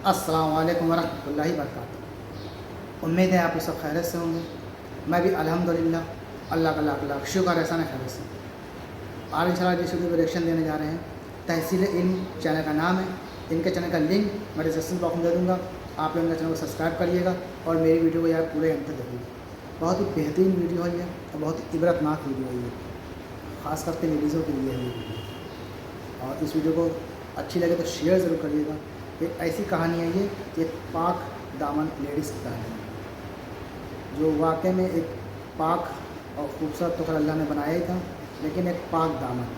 अस्सलाम वालेकुम वरहमतुल्लाहि वबरकातुहू। उम्मीद है आप लोग सब खैरियत से होंगे। मैं भी अल्हम्दुलिल्लाह अल्लाह का लाख लाख शुक्र एहसान खैरियत से। आज इंशाल्लाह जिस वीडियो को रिएक्शन देने जा रहे हैं, तहसील इल्म चैनल का नाम है। इनके चैनल का लिंक मैं डिस्क्रिप्शन बॉक्स में दे दूँगा। आप लोग इनके चैनल को सब्सक्राइब करिएगा और मेरी वीडियो को यार पूरे अंत तक देखिए। बहुत ही बेहतरीन वीडियो है ये और बहुत ही इबरतनाक वीडियो है ये, ख़ास करके लेडीज़ों के लिए है ये वीडियो। और इस वीडियो को अच्छी लगे तो शेयर ज़रूर करिएगा। एक ऐसी कहानी है ये, एक पाक दामन लेडीज़ की कहानी है, जो वाकई में एक पाक और ख़ूबसूरत तो अल्लाह ने बनाया ही था, लेकिन एक पाक दामन।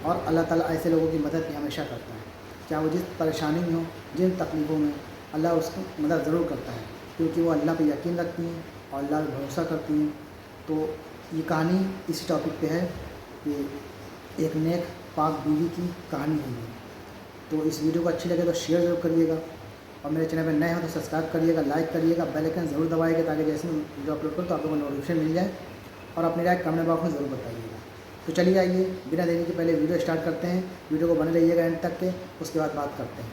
और अल्लाह ताला ऐसे लोगों की मदद भी हमेशा करता है, चाहे वो जिस परेशानी में हो, जिन तकलीफ़ों में, अल्लाह उसकी मदद ज़रूर करता है, क्योंकि वो अल्लाह पे यकीन रखती हैं और अल्लाह पे भरोसा करती हैं। तो ये कहानी इसी टॉपिक पे है कि एक नेक पाक बीवी की कहानी है ये। तो इस वीडियो को अच्छी लगे तो शेयर ज़रूर करिएगा और मेरे चैनल पर नए हो तो सब्सक्राइब करिएगा, लाइक करिएगा, बेल आइकन ज़रूर दबाइएगा ताकि जैसे मैं वीडियो अपलोड करूँ तो आप लोगों को नोटिफिकेशन मिल जाए। और अपनी राय कमेंट बॉक्स में ज़रूर बताइएगा। तो चलिए आइए बिना देरी के पहले वीडियो स्टार्ट करते हैं। वीडियो को बने रहिएगा एंड तक के, उसके बाद बात करते हैं।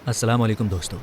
अस्सलाम वालेकुम दोस्तों।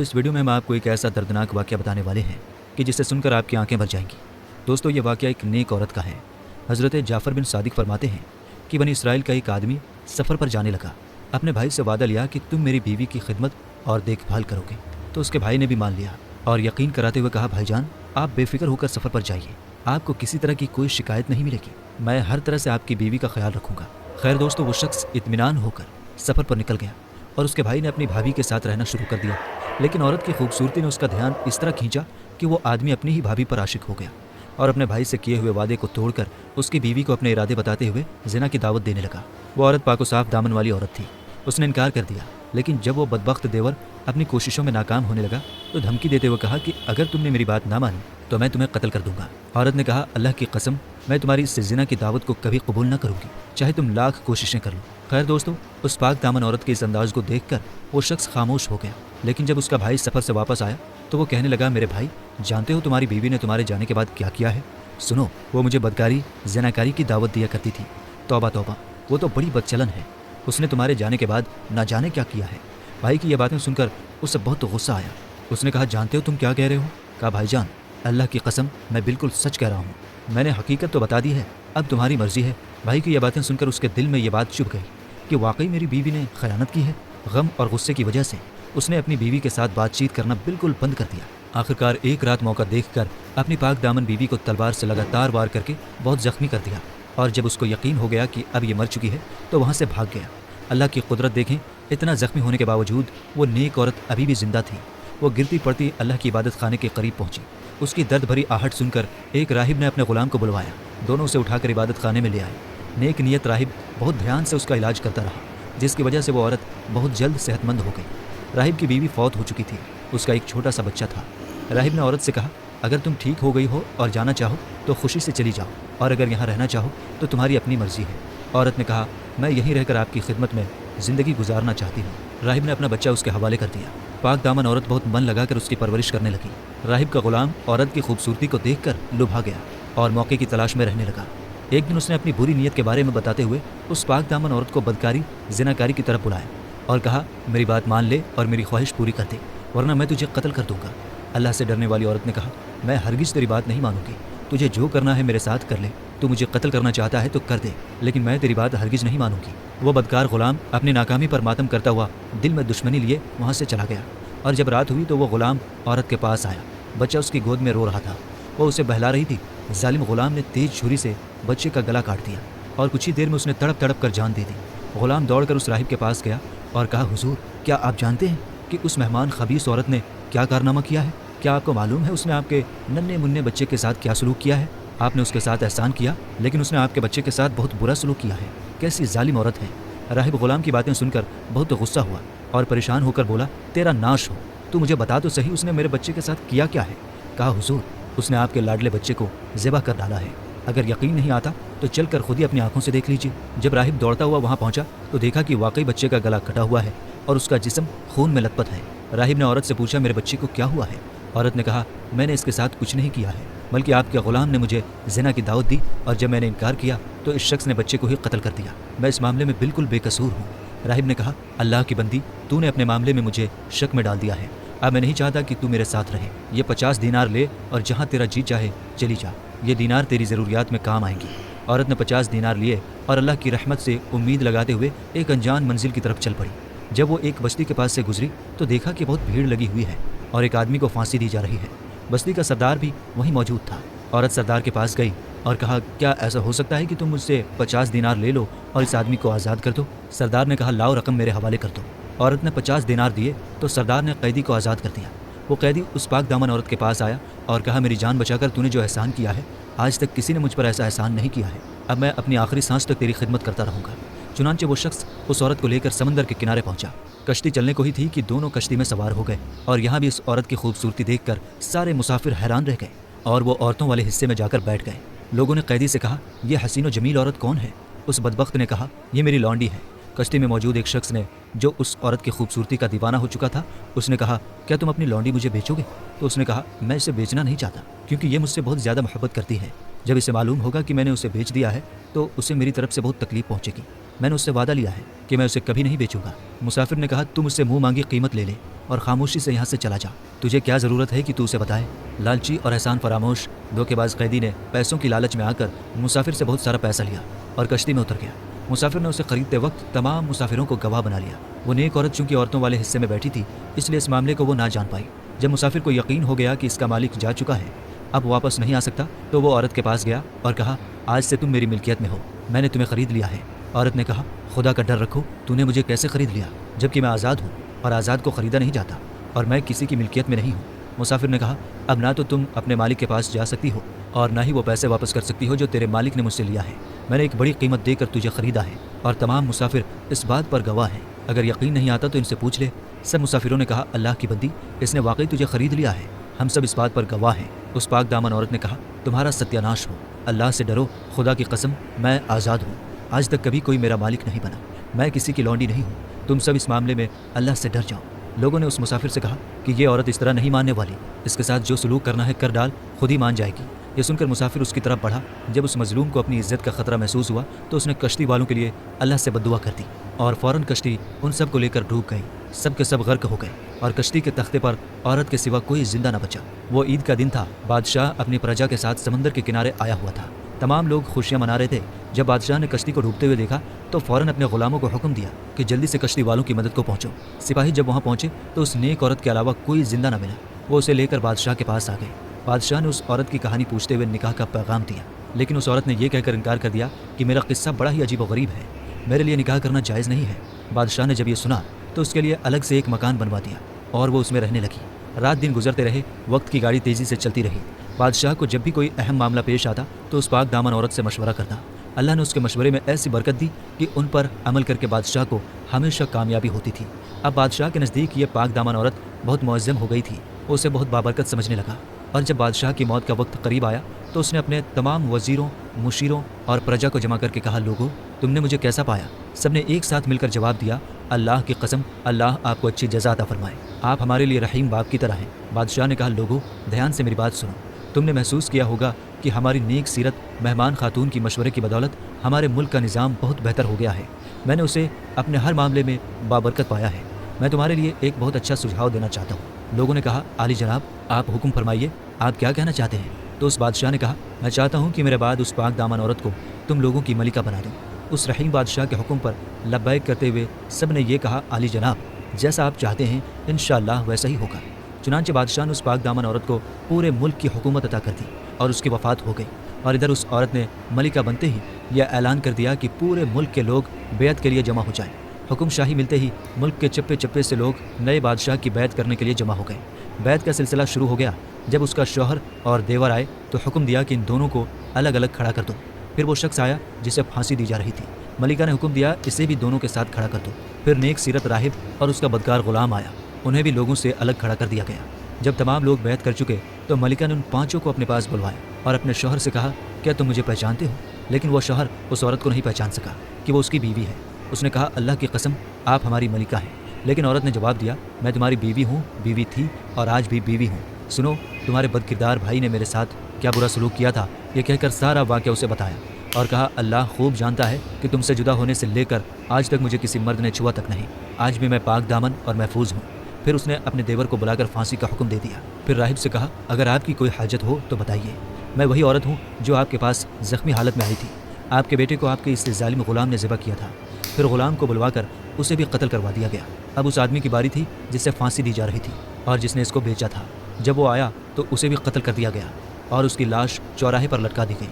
इस वीडियो में हम आपको एक ऐसा दर्दनाक वाक़या बताने वाले हैं कि जिसे सुनकर आपकी आंखें भर जाएंगी। दोस्तों, ये वाक़या एक नेक औरत का है। हज़रत जाफ़र बिन सादिक फरमाते हैं कि बनी इसराइल का एक आदमी सफ़र पर जाने लगा। अपने भाई से वादा लिया कि तुम मेरी बीवी की खिदमत और देखभाल करोगे। तो उसके भाई ने भी मान लिया और यकीन कराते हुए कहा, भाईजान आप बेफिक्र होकर सफ़र पर जाइए, आपको किसी तरह की कोई शिकायत नहीं मिलेगी, मैं हर तरह से आपकी बीवी का ख्याल रखूँगा। खैर दोस्तों, वो शख्स इत्मीनान होकर सफ़र पर निकल गया और उसके भाई ने अपनी भाभी के साथ रहना शुरू कर दिया। लेकिन औरत की खूबसूरती ने उसका ध्यान इस तरह खींचा कि वो आदमी अपनी ही भाभी पर आशिक हो गया और अपने भाई से किए हुए वादे को तोड़कर उसकी बीवी को अपने इरादे बताते हुए ज़िना की दावत देने लगा। वो औरत पाको साफ दामन वाली औरत थी। उसने इनकार कर दिया, लेकिन जब वो बदबख्त देवर अपनी कोशिशों में नाकाम होने लगा तो धमकी देते हुए कहा कि अगर तुमने मेरी बात ना मानी तो मैं तुम्हें कत्ल कर दूंगा। औरत ने कहा, अल्लाह की कसम, मैं तुम्हारी इस ज़िना की दावत को कभी कबूल न करूंगी, चाहे तुम लाख कोशिशें कर लो। खैर दोस्तों, उस पाक दामन औरत के इस अंदाज को देखकर वो शख्स खामोश हो गया। लेकिन जब उसका भाई सफ़र से वापस आया तो वो कहने लगा, मेरे भाई, जानते हो तुम्हारी बीवी ने तुम्हारे जाने के बाद क्या किया है? सुनो, वो मुझे बदकारी ज़िनाकारी की दावत दिया करती थी। तौबा तौबा, वो तो बड़ी बदचलन है। उसने तुम्हारे जाने के बाद ना जाने क्या किया है। भाई की ये बातें सुनकर उसे बहुत गुस्सा आया। उसने कहा, जानते हो तुम क्या कह रहे हो? कहा, भाईजान अल्लाह की कसम, मैं बिल्कुल सच कह रहा हूँ, मैंने हकीकत तो बता दी है, अब तुम्हारी मर्जी है। भाई की ये बातें सुनकर उसके दिल में ये बात चुभ गई कि वाकई मेरी बीवी ने खयानत की है। गम और गुस्से की वजह से उसने अपनी बीवी के साथ बातचीत करना बिल्कुल बंद कर दिया। आखिरकार एक रात मौका देखकर अपनी पाक दामन बीवी को तलवार से लगातार वार करके बहुत जख्मी कर दिया और जब उसको यकीन हो गया कि अब ये मर चुकी है तो वहाँ से भाग गया। अल्लाह की कुदरत देखें, इतना जख्मी होने के बावजूद वो नेक औरत अभी भी जिंदा थी। वो गिरती पड़ती अल्लाह की इबादत खाने के करीब पहुंची। उसकी दर्द भरी आहट सुनकर एक राहिब ने अपने गुलाम को बुलवाया। दोनों उसे उठाकर इबादत खाने में ले आए। नेक नियत राहिब बहुत ध्यान से उसका इलाज करता रहा, जिसकी वजह से वो औरत बहुत जल्द सेहतमंद हो गई। राहिब की बीवी फौत हो चुकी थी, उसका एक छोटा सा बच्चा था। राहिब ने औरत से कहा, अगर तुम ठीक हो गई हो और जाना चाहो तो खुशी से चली जाओ, और अगर यहाँ रहना चाहो तो तुम्हारी अपनी मर्जी है। औरत ने कहा, मैं यहीं रहकर आपकी खिदमत में ज़िंदगी गुजारना चाहती हूँ। राहिब ने अपना बच्चा उसके हवाले कर दिया। पाक दामन औरत बहुत मन लगाकर उसकी परवरिश करने लगी। राहिब का गुलाम औरत की खूबसूरती को देखकर लुभा गया और मौके की तलाश में रहने लगा। एक दिन उसने अपनी बुरी नीयत के बारे में बताते हुए उस पाक दामन औरत को बदकारी ज़िनाकारी की तरफ बुलाया और कहा, मेरी बात मान ले और मेरी ख्वाहिश पूरी कर दे, वरना मैं तुझे कत्ल कर दूंगा। अल्लाह से डरने वाली औरत ने कहा, मैं हरगिज़ तेरी बात नहीं मानूंगी, तुझे जो करना है मेरे साथ कर ले, तू मुझे कत्ल करना चाहता है तो कर दे, लेकिन मैं तेरी बात हरगिज़ नहीं मानूंगी। वो बदकार गुलाम अपनी नाकामी पर मातम करता हुआ दिल में दुश्मनी लिए वहाँ से चला गया। और जब रात हुई तो वो गुलाम औरत के पास आया। बच्चा उसकी गोद में रो रहा था, वो उसे बहला रही थी। जालिम गुलाम ने तेज छुरी से बच्चे का गला काट दिया और कुछ ही देर में उसने तड़प तड़प कर जान दे दी। गुलाम दौड़कर उस राहिब के पास गया और कहा, हुजूर, क्या आप जानते हैं कि उस मेहमान खबीस औरत ने क्या कारनामा किया है? क्या आपको मालूम है उसने आपके नन्हे मुन्ने बच्चे के साथ क्या सलूक किया है? आपने उसके साथ एहसान किया, लेकिन उसने आपके बच्चे के साथ बहुत बुरा सलूक किया है। कैसी जालिम औरत है। राहिब गुलाम की बातें सुनकर बहुत गुस्सा हुआ और परेशान होकर बोला, तेरा नाश हो, तू मुझे बता तो सही उसने मेरे बच्चे के साथ किया क्या है? कहा, हुजूर, उसने आपके लाडले बच्चे को ज़िबा कर डाला है। अगर यकीन नहीं आता तो चलकर खुद ही अपनी आंखों से देख लीजिए। जब राहिब दौड़ता हुआ वहाँ पहुँचा तो देखा कि वाकई बच्चे का गला कटा हुआ है और उसका जिस्म खून में लथपथ है। राहिब ने औरत से पूछा, मेरे बच्चे को क्या हुआ है? औरत ने कहा, मैंने इसके साथ कुछ नहीं किया है, बल्कि आपके गुलाम ने मुझे ज़िना की दावत दी और जब मैंने इनकार किया तो इस शख्स ने बच्चे को ही कत्ल कर दिया। मैं इस मामले में बिल्कुल बेकसूर हूँ। राहिब ने कहा, अल्लाह की बंदी, तूने अपने मामले में मुझे शक में डाल दिया है। अब मैं नहीं चाहता कि तू मेरे साथ रहे। ये 50 दीनार ले और जहाँ तेरा जी चाहे चली जा। ये दीनार तेरी ज़रूरियात में काम आएंगी। औरत ने 50 दीनार लिए और अल्लाह की रहमत से उम्मीद लगाते हुए एक अनजान मंजिल की तरफ चल पड़ी। जब वो एक बस्ती के पास से गुजरी तो देखा कि बहुत भीड़ लगी हुई है और एक आदमी को फांसी दी जा रही है। बस्ती का सरदार भी वहीं मौजूद था। औरत सरदार के पास गई और कहा, क्या ऐसा हो सकता है कि तुम मुझसे 50 दीनार ले लो और इस आदमी को आज़ाद कर दो? सरदार ने कहा, लाओ रकम मेरे हवाले कर दो। औरत ने 50 दीनार दिए तो सरदार ने कैदी को आज़ाद कर दिया। वो कैदी उस पाक दामन औरत के पास आया और कहा, मेरी जान बचाकर तूने जो एहसान किया है, आज तक किसी ने मुझ पर ऐसा एहसान नहीं किया है। अब मैं अपनी आखिरी सांस तक तेरी खिदमत करता रहूँगा। चुनांचे वो शख्स उस औरत को लेकर समंदर के किनारे पहुंचा। कश्ती चलने को ही थी कि दोनों कश्ती में सवार हो गए और यहाँ भी इस औरत की खूबसूरती देखकर सारे मुसाफिर हैरान रह गए और वो औरतों वाले हिस्से में जाकर बैठ गए। लोगों ने कैदी से कहा, यह हसीन व जमील औरत कौन है? उस बदबख्त ने कहा, यह मेरी लौंडी है। कश्ती में मौजूद एक शख्स ने, जो उस औरत की खूबसूरती का दीवाना हो चुका था, उसने कहा, क्या तुम अपनी लौंडी मुझे बेचोगे? तो उसने कहा, मैं इसे बेचना नहीं चाहता क्योंकि ये मुझसे बहुत ज़्यादा मोहब्बत करती है। जब इसे मालूम होगा कि मैंने उसे बेच दिया है तो उसे मेरी तरफ से बहुत तकलीफ पहुंचेगी। मैंने उससे वादा लिया है कि मैं उसे कभी नहीं बेचूंगा। मुसाफिर ने कहा, तुम उससे मुंह मांगी कीमत ले ले और खामोशी से यहाँ से चला जा। तुझे क्या ज़रूरत है कि तू उसे बताए? लालची और एहसान फरामोश धोखेबाज कैदी ने पैसों की लालच में आकर मुसाफिर से बहुत सारा पैसा लिया और कश्ती में उतर गया। मुसाफिर ने उसे खरीदते वक्त तमाम मुसाफिरों को गवाह बना लिया। वो नेक औरत चूंकि औरतों वाले हिस्से में बैठी थी, इसलिए इस मामले को वो ना जान पाई। जब मुसाफिर को यकीन हो गया कि इसका मालिक जा चुका है, अब वापस नहीं आ सकता, तो वो औरत के पास गया और कहा, आज से तुम मेरी मिल्कियत में हो, मैंने तुम्हें खरीद लिया है। औरत ने कहा, खुदा का डर रखो, तूने मुझे कैसे खरीद लिया जबकि मैं आज़ाद हूँ और आज़ाद को ख़रीदा नहीं जाता और मैं किसी की मिल्कियत में नहीं हूँ। मुसाफिर ने कहा, अब ना तो तुम अपने मालिक के पास जा सकती हो और ना ही वो पैसे वापस कर सकती हो जो तेरे मालिक ने मुझसे लिया है। मैंने एक बड़ी कीमत देकर तुझे ख़रीदा है और तमाम मुसाफिर इस बात पर गवाह हैं। अगर यकीन नहीं आता तो इनसे पूछ ले। सब मुसाफिरों ने कहा, अल्लाह की बंदी, इसने वाकई तुझे ख़रीद लिया है, हम सब इस बात पर गवाह हैं। उस पाक दामन औरत ने कहा, तुम्हारा सत्यानाश हो, अल्लाह से डरो, खुदा की कसम मैं आज़ाद हूँ। आज तक कभी कोई मेरा मालिक नहीं बना, मैं किसी की लौंडी नहीं हूँ। तुम सब इस मामले में अल्लाह से डर जाओ। लोगों ने उस मुसाफिर से कहा कि ये औरत इस तरह नहीं मानने वाली, इसके साथ जो सलूक करना है कर डाल, खुद ही मान जाएगी। ये सुनकर मुसाफिर उसकी तरफ बढ़ा। जब उस मजलूम को अपनी इज्जत का खतरा महसूस हुआ तो उसने कश्ती वालों के लिए अल्लाह से बद्दुआ कर दी और फ़ौरन कश्ती उन सब को लेकर डूब गई। सब के सब गर्क हो गए और कश्ती के तख्ते पर औरत के सिवा कोई जिंदा न बचा। वो ईद का दिन था। बादशाह अपनी प्रजा के साथ समंदर के किनारे आया हुआ था। तमाम लोग खुशियां मना रहे थे। जब बादशाह ने कश्ती को डूबते हुए देखा तो फ़ौरन अपने गुलामों को हुक्म दिया कि जल्दी से कश्ती वालों की मदद को पहुंचो। सिपाही जब वहां पहुंचे तो उस नेक औरत के अलावा कोई जिंदा न मिला। वो उसे लेकर बादशाह के पास आ गए। बादशाह ने उस औरत की कहानी पूछते हुए निकाह का पैगाम दिया, लेकिन उस औरत ने यह कहकर इनकार कर दिया कि मेरा किस्सा बड़ा ही अजीब व गरीब है, मेरे लिए निकाह करना जायज़ नहीं है। बादशाह ने जब ये सुना तो उसके लिए अलग से एक मकान बनवा दिया और वो उसमें रहने लगी। रात दिन गुजरते रहे, वक्त की गाड़ी तेज़ी से चलती रही। बादशाह को जब भी कोई अहम मामला पेश आता तो उस पाक दामन औरत से मशवरा करता। अल्लाह ने उसके मशवरे में ऐसी बरकत दी कि उन पर अमल करके बादशाह को हमेशा कामयाबी होती थी। अब बादशाह के नज़दीक ये पाक दामन औरत बहुत मुअज़्ज़म हो गई थी। वो उसे बहुत बाबरकत समझने लगा और जब बादशाह की मौत का वक्त करीब आया तो उसने अपने तमाम वज़ीरों, मुशीरों और प्रजा को जमा करके कहा, लोगों तुमने मुझे कैसा पाया? सबने एक साथ मिलकर जवाब दिया, अल्लाह की कसम, अल्लाह आपको अच्छी जज़ा अता फरमाए, आप हमारे लिए रहीम बाप की तरह हैं। बादशाह ने कहा, लोगों ध्यान से मेरी बात सुनो। तुमने महसूस किया होगा कि हमारी नेक सीरत मेहमान खातून की मशवरे की बदौलत हमारे मुल्क का निज़ाम बहुत बेहतर हो गया है। मैंने उसे अपने हर मामले में बाबरकत पाया है। मैं तुम्हारे लिए एक बहुत अच्छा सुझाव देना चाहता हूँ। लोगों ने कहा, आली जनाब आप हुक्म फरमाइए, आप क्या कहना चाहते हैं? तो उस बादशाह ने कहा, मैं चाहता हूँ कि मेरे बाद उस पाक दामन औरत को तुम लोगों की मलिका बना दो। उस रहीम बादशाह के हुक्म पर लब्बैक करते हुए सब ने ये कहा, आली जनाब जैसा आप चाहते हैं इंशाअल्लाह वैसा ही होगा। चुनांचे बादशाह ने उस पाक दामन औरत को पूरे मुल्क की हुकूमत अता कर दी और उसकी वफ़ात हो गई। और इधर उस औरत ने मलिका बनते ही यह ऐलान कर दिया कि पूरे मुल्क के लोग बैत के लिए जमा हो जाएं। हुक्म शाही मिलते ही मुल्क के चप्पे चप्पे से लोग नए बादशाह की बैत करने के लिए जमा हो गए। बैत का सिलसिला शुरू हो गया। जब उसका शौहर और देवर आए तो हुक्म दिया कि इन दोनों को अलग अलग खड़ा कर दो। फिर वो शख्स आया जिसे फांसी दी जा रही थी। मलिका ने हुक्म दिया, इसे भी दोनों के साथ खड़ा कर दो। फिर नेक सीरत राहिब और उसका बदकार गुलाम आया, उन्हें भी लोगों से अलग खड़ा कर दिया गया। जब तमाम लोग बैत कर चुके तो मलिका ने उन पांचों को अपने पास बुलवाया और अपने शौहर से कहा, क्या तुम मुझे पहचानते हो? लेकिन वो शौहर उस औरत को नहीं पहचान सका कि वो उसकी बीवी है। उसने कहा, अल्लाह की कसम आप हमारी मलिका हैं। लेकिन औरत ने जवाब दिया, मैं तुम्हारी बीवी हूँ, बीवी थी और आज भी बीवी हूँ। सुनो, तुम्हारे बदकिरदार भाई ने मेरे साथ क्या बुरा सलूक किया था। ये कहकर सारा वाक़या उसे बताया। और कहा, अल्लाह खूब जानता है कि तुमसे जुदा होने से लेकर आज तक मुझे किसी मर्द ने छुआ तक नहीं। आज भी मैं पाक दामन और महफूज हूँ। फिर उसने अपने देवर को बुलाकर फांसी का हुक्म दे दिया। फिर राहिब से कहा, अगर आपकी कोई हाजत हो तो बताइए, मैं वही औरत हूँ जो आपके पास जख्मी हालत में आई थी। आपके बेटे को आपके इस जालिम गुलाम ने ज़िबा किया था। फिर गुलाम को बुलवाकर उसे भी कत्ल करवा दिया गया। अब उस आदमी की बारी थी जिससे फांसी दी जा रही थी और जिसने इसको बेचा था। जब वो आया तो उसे भी कत्ल कर दिया गया और उसकी लाश चौराहे पर लटका दी गई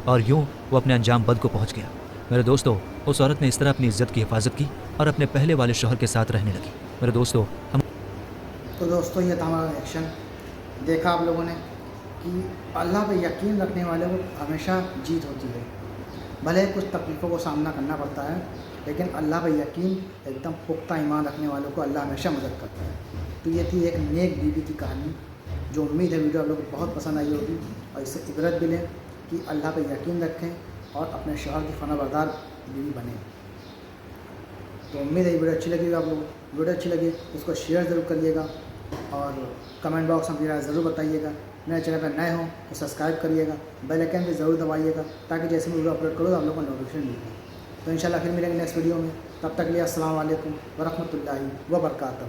और यूं वो अपने अंजाम बद को पहुंच गया। मेरे दोस्तों, उस औरत ने इस तरह अपनी इज्जत की हिफाजत की और अपने पहले वाले शौहर के साथ रहने लगी। मेरे दोस्तों, हम तो दोस्तों ये था हमारा रिएक्शन। देखा आप लोगों ने कि अल्लाह पे यकीन रखने वाले को हमेशा जीत होती है। भले कुछ तकलीफ़ों को सामना करना पड़ता है, लेकिन अल्लाह पे यकीन, एकदम पुख्ता ईमान रखने वालों को अल्लाह हमेशा मदद करता है। तो ये थी एक नेक बीवी की कहानी, जो उम्मीद है वीडियो आप लोगों को बहुत पसंद आई होगी और इससे इबरत भी लें कि अल्लाह पे यकीन रखें और अपने शौहर की फनाबरदार बीवी बने। तो उम्मीद है वीडियो अच्छी लगी आप लोगों को। वीडियो अच्छी लगी तो इसको शेयर ज़रूर करिएगा और कमेंट बॉक्स में मेरा ज़रूर बताइएगा। मेरे चैनल पर नए हों तो सब्सक्राइब करिएगा, बेल आइकन भी ज़रूर दबाइएगा ताकि जैसे मैं वीडियो अपलोड करूँ आप लोगों को नोटिफिकेशन मिलेगा। तो इंशाल्लाह फिर मिलेंगे नेक्स्ट वीडियो में। तब तक के लिए अस्सलाम वालेकुम व रहमतुल्लाहि व बरकातहू।